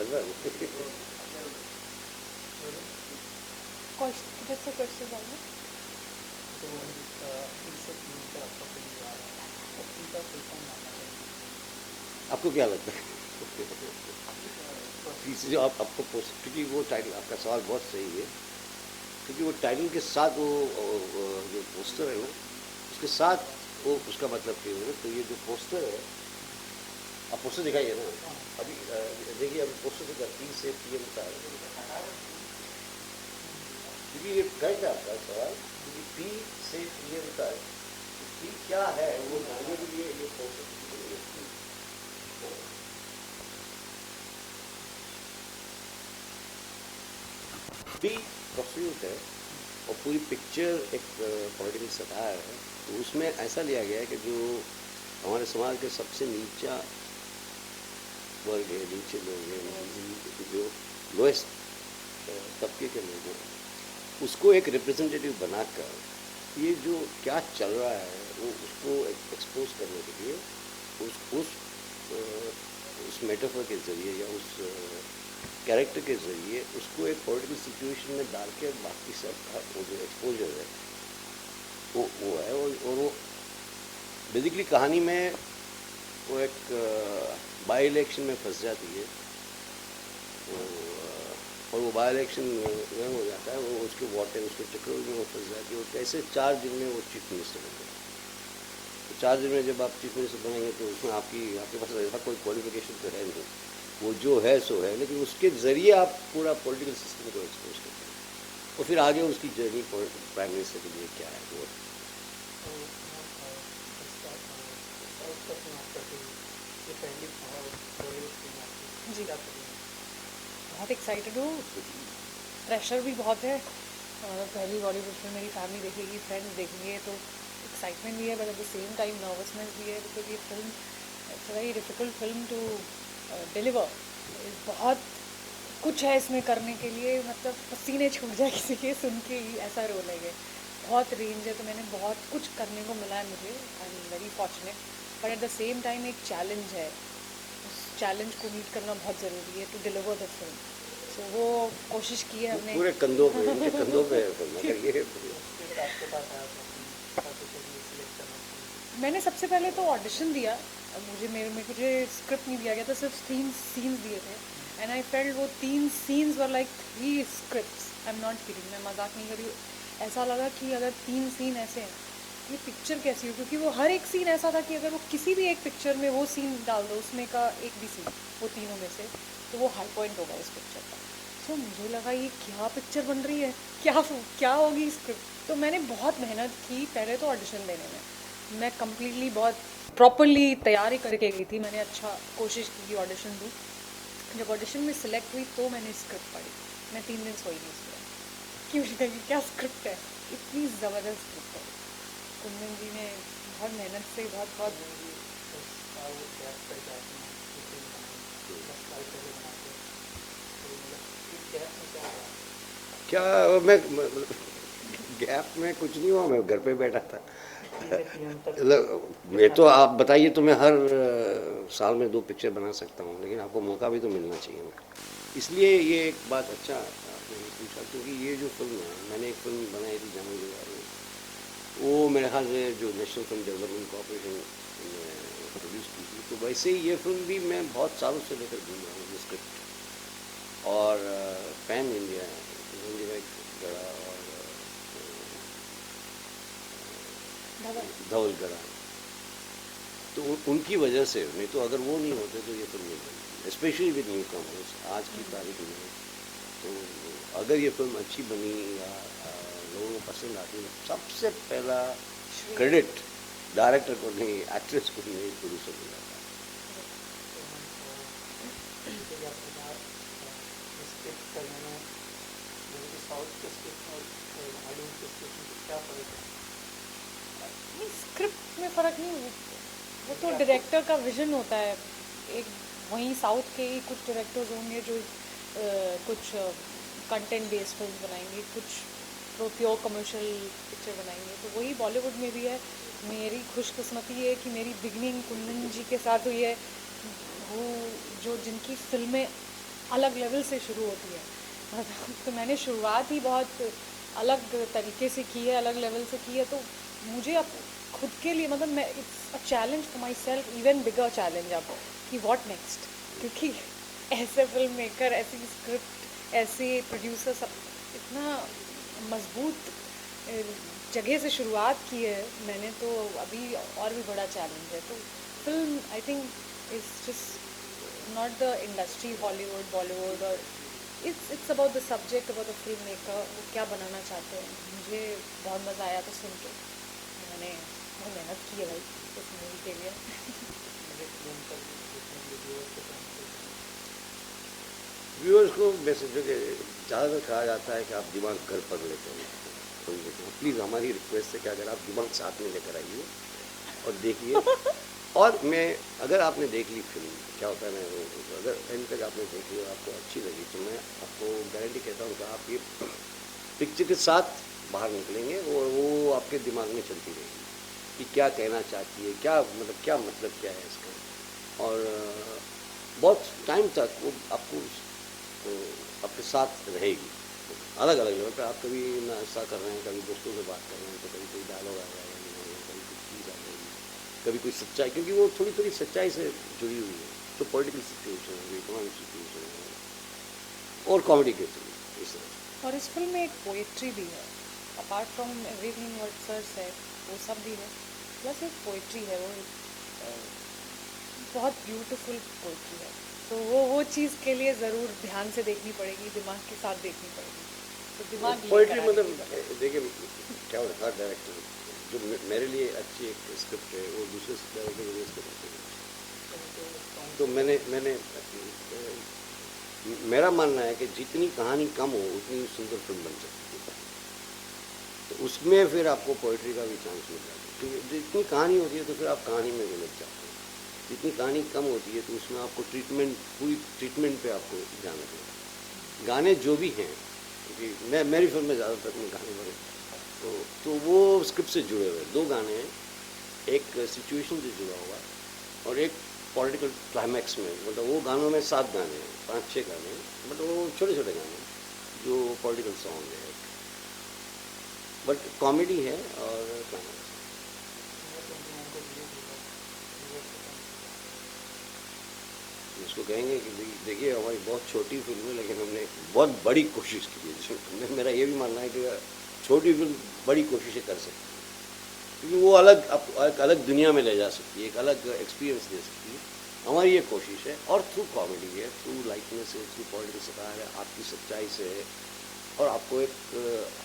ना। क्वेश्चन आपको क्या लगता है? तीसरी जो आप आपको क्योंकि वो टाइटल आपका सवाल बहुत सही है, क्योंकि वो टाइटल के साथ वो जो पोस्टर है ना, उसके साथ वो उसका मतलब क्या है। तो ये जो पोस्टर है, आप पोस्टर दिखाइए ना अभी, देखिए अभी पोस्टर दिखा पी से PM का है, क्योंकि ये करेक्ट है आपका सवाल, क्योंकि पी से PM का है, पी क्या है वो जानने के लिए ये पोस्टर भी प्रफ्यूट है। और पूरी पिक्चर एक पॉलिटिकल सटायर है, तो उसमें ऐसा लिया गया है कि जो हमारे समाज के सबसे नीचा वर्ग है, नीचे लोग हैं, जो लोएस्ट तबके के लोग हैं, उसको एक रिप्रेजेंटेटिव बनाकर ये जो क्या चल रहा है वो उसको एक्सपोज करने के लिए उस मेटाफर के ज़रिए या उस कैरेक्टर के ज़रिए उसको एक पॉलिटिकल सिचुएशन में डाल के बाकी सब का वो जो एक्सपोजर है वो है। और वो बेसिकली कहानी में वो एक बाई इलेक्शन में फंस जाती है, और वो बाई इलेक्शन में हो जाता है, वो उसके वाटर उसके चक्कर में वो फंस जाती है, और कैसे 4 दिन में वो चीफ मिनिस्टर बन गया। तो 4 दिन में जब आप चीफ मिनिस्टर बनेंगे तो उसमें आपके पास ऐसा कोई क्वालिफिकेशन तो है नहीं, वो जो है सो है, लेकिन उसके ज़रिए आप पूरा पॉलिटिकल सिस्टम को एक्सपोज करते हैं, और फिर आगे उसकी जर्नी प्राइम मिनिस्टर के लिए क्या है वो। जी बहुत एक्साइटेड हूँ, प्रेशर भी बहुत है। पहली बॉलीवुड फिल्म मेरी फैमिली देखेगी, फ्रेंड्स देखेंगे, तो एक्साइटमेंट भी है but at the same time nervousness भी है, बिकॉज ये film it's very difficult film to deliver. बहुत कुछ है इसमें करने के लिए, मतलब पसीने छूट जाए किसी के सुन के ही, ऐसा रोल है ये। बहुत रेंज है, तो मैंने बहुत कुछ करने को मिला है मुझे, I am very fortunate, but at the same time एक चैलेंज है, उस चैलेंज को मीट करना बहुत ज़रूरी है टू डिलीवर द फिल्म। सो वो कोशिश की है हमने पूरे कंधों पे, उनके कंधों पे है फिल्म, अगर ये मैंने सबसे पहले तो ऑडिशन दिया। अब मुझे स्क्रिप्ट नहीं दिया गया था, सिर्फ 3 सीन्स दिए थे, एंड आई फेल्ट वो 3 scenes were like 3 scripts. I am not kidding, मैं मजाक नहीं कर रही हूँ। ऐसा लगा कि अगर 3 सीन ऐसे हैं, ये पिक्चर कैसी हो, क्योंकि वो हर एक सीन ऐसा था कि अगर वो किसी भी एक पिक्चर में वो सीन डाल दो, उसमें का एक भी सीन, वो तीनों में से, तो वो हाई पॉइंट होगा इस पिक्चर का। सो मुझे लगा ये क्या पिक्चर बन रही है, क्या होगी स्क्रिप्ट। तो मैंने बहुत मेहनत की पहले तो ऑडिशन देने में, मैं कम्प्लीटली बहुत प्रॉपरली तैयारी करके गई थी। मैंने अच्छा कोशिश की ऑडिशन दूँ। जब ऑडिशन में सिलेक्ट हुई तो मैंने स्क्रिप्ट पढ़ी, मैं 3 दिन सोई नहीं उसमें, क्योंकि क्या स्क्रिप्ट है, इतनी ज़बरदस्त स्क्रिप्ट है। कुंदन जी ने बहुत मेहनत से बहुत क्या मैं गैप में कुछ नहीं हुआ, मैं घर पे बैठा था। मैं तो आप बताइए तो मैं हर साल में 2 पिक्चर बना सकता हूँ, लेकिन आपको मौका भी तो मिलना चाहिए ना। इसलिए ये एक बात अच्छा आपने पूछा, क्योंकि ये जो फिल्म है, मैंने एक फिल्म बनाई थी जंगल जुगाड़, वो मेरे ख्याल से जो नेशनल फिल्म डेवलपमेंट कॉर्पोरेशन ने प्रोड्यूस की थी, तो वैसे ही ये फिल्म भी मैं बहुत सालों से लेकर घूम रहा हूँ स्क्रिप्ट, और पैन इंडिया गड़ा और धवल गड़ा, तो उनकी वजह से, नहीं तो अगर वो नहीं होते तो ये फिल्म नहीं बनी, स्पेशली विद न्यू कमर्स आज की तारीख में। तो अगर ये फिल्म अच्छी बनी या लोगों को पसंद आती है, सबसे पहला क्रेडिट डायरेक्टर को नहीं, एक्ट्रेस को नहीं, प्रोड्यूसर को जाता है। स्क्रिप्ट में फ़र्क नहीं, वो तो डायरेक्टर का विजन होता है। एक वहीं साउथ के ही कुछ डायरेक्टर्स होंगे जो कुछ कंटेंट बेस्ड फिल्म बनाएंगे, कुछ प्योर कमर्शियल पिक्चर बनाएंगे, तो वही बॉलीवुड में भी है। मेरी खुशकिस्मती है कि मेरी बिगनिंग कुंदन जी के साथ हुई है, वो जो जिनकी फिल्में अलग लेवल से शुरू होती है। तो मैंने शुरुआत ही बहुत अलग तरीके से की है, अलग लेवल से की है। तो मुझे अब खुद के लिए मतलब मैं it's a challenge for my self, even bigger challenge अब कि व्हाट नेक्स्ट, क्योंकि ऐसे फिल्म मेकर, ऐसी स्क्रिप्ट, ऐसे प्रोड्यूसर सब इतना मजबूत जगह से शुरुआत की है मैंने, तो अभी और भी बड़ा चैलेंज है। तो film I think is just not the industry Hollywood Bollywood, और it's about the subject, about the film maker, वो क्या बनाना चाहते हैं। मुझे बहुत मज़ा आया था सुन के, मैंने बहुत मेहनत की है भाई इस मूवी के लिए। व्यूअर्स को वैसे जो कि ज़्यादातर कहा जाता है कि आप दिमाग घर पर लेते हैं फिल्म देखते हैं, प्लीज़ हमारी रिक्वेस्ट है कि अगर आप दिमाग साथ में लेकर आइए और देखिए। और मैं अगर आपने देख ली फिल्म, क्या होता है ना, अगर एंड तक आपने देख ली और आपको अच्छी लगी तो मैं आपको गारंटी कहता हूँ कि आप ये पिक्चर के साथ बाहर निकलेंगे और वो आपके दिमाग में चलती रहेगी कि क्या कहना चाहती है, क्या मतलब क्या है इसका। और बहुत टाइम तक वो आपको आपके साथ रहेगी, अलग अलग लेवल पर। आप कभी नाश्ता कर रहे हैं, कभी दोस्तों से बात कर रहे हैं, तो कभी कोई डायलॉग आ जाएगा, कभी कुछ चीज़ आ जाएगी, कभी कोई सच्चाई, क्योंकि वो थोड़ी थोड़ी सच्चाई से जुड़ी हुई है। तो पॉलिटिकल सिचुएशन है, इकोनॉमिक सिचुएशन है, और कॉमेडी के थ्रू इस तरह। और इस फिल्म में एक पोइट्री भी है, apart from everything what sir said, वो सब भी है, प्लस एक पोइट्री है, वो बहुत ब्यूटीफुल पोइट्री है। तो वो चीज़ के लिए ज़रूर ध्यान से देखनी पड़ेगी, दिमाग के साथ देखनी पड़ेगी। तो दिमाग पोइट्री मतलब देखिए क्या होता है, डायरेक्टर जो मेरे लिए अच्छी एक स्क्रिप्ट है वो दूसरे डायरेक्टर के लिए स्क्रिप्ट है। तो मैंने मेरा मानना है कि जितनी कहानी कम हो उतनी सुंदर फिल्म बन सकती है। तो उसमें फिर आपको पोइट्री का भी चांस मिल जाता है, क्योंकि जितनी कहानी होती है तो फिर आप कहानी में उलझ जाते हैं। जितनी कहानी कम होती है तो उसमें आपको पूरी ट्रीटमेंट पे आपको ध्यान रखना है। गाने जो भी हैं, क्योंकि मेरी फिल्म में ज़्यादातर में गाने बने, तो वो स्क्रिप्ट से जुड़े हुए दो गाने हैं, एक सिचुएशन से जुड़ा हुआ और एक पॉलिटिकल क्लाइमैक्स में। मतलब वो गानों में 7 गाने हैं, 5-6 गाने हैं, बट वो छोटे छोटे गाने हैं जो पॉलिटिकल सॉन्ग है, बट कॉमेडी है और क्लाइमैक्स। इसको कहेंगे कि देखिए हमारी बहुत छोटी फिल्म है, लेकिन हमने बहुत बड़ी कोशिश की है। मेरा ये भी मानना है कि छोटी फिल्म बड़ी कोशिशें कर सकती है, क्योंकि वो एक अलग दुनिया में ले जा सकती है, एक अलग एक्सपीरियंस दे सकती है। हमारी ये कोशिश है, और थ्रू कॉमेडी है, थ्रू लाइटनेस है, थ्रू पॉलिटिकल सटायर है, आपकी सच्चाई से है, और आपको एक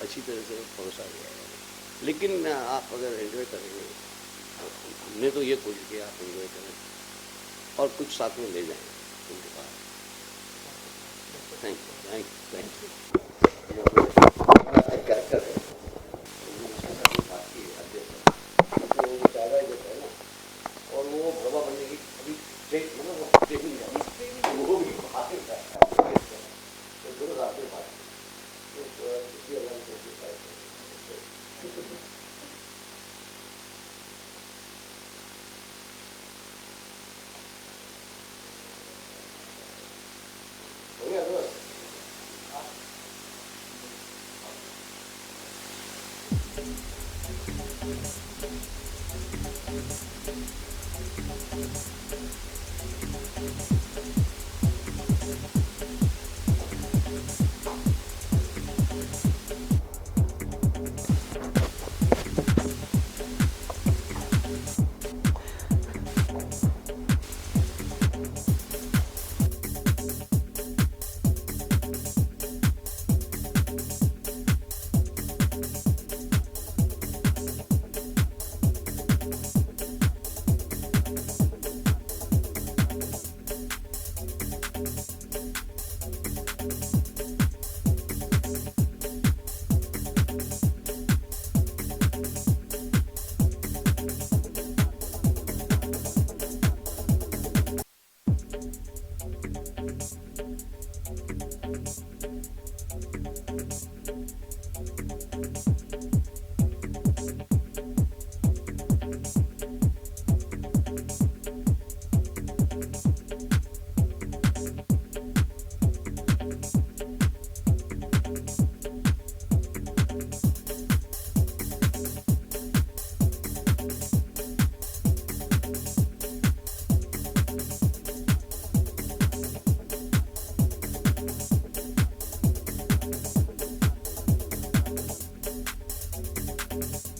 अच्छी तरह से परोसा गया है। लेकिन आप अगर एंजॉय करेंगे, हमने तो ये कोशिश की आप एंजॉय करें और कुछ साथ में ले जाएं उनके पास। Thank you. कैरेक्टर है और वो बाबा बनने की अभी मतलब वो ट्रेनिंग है, वो भी आगे तो दोनों साथ में बात तो अलग बस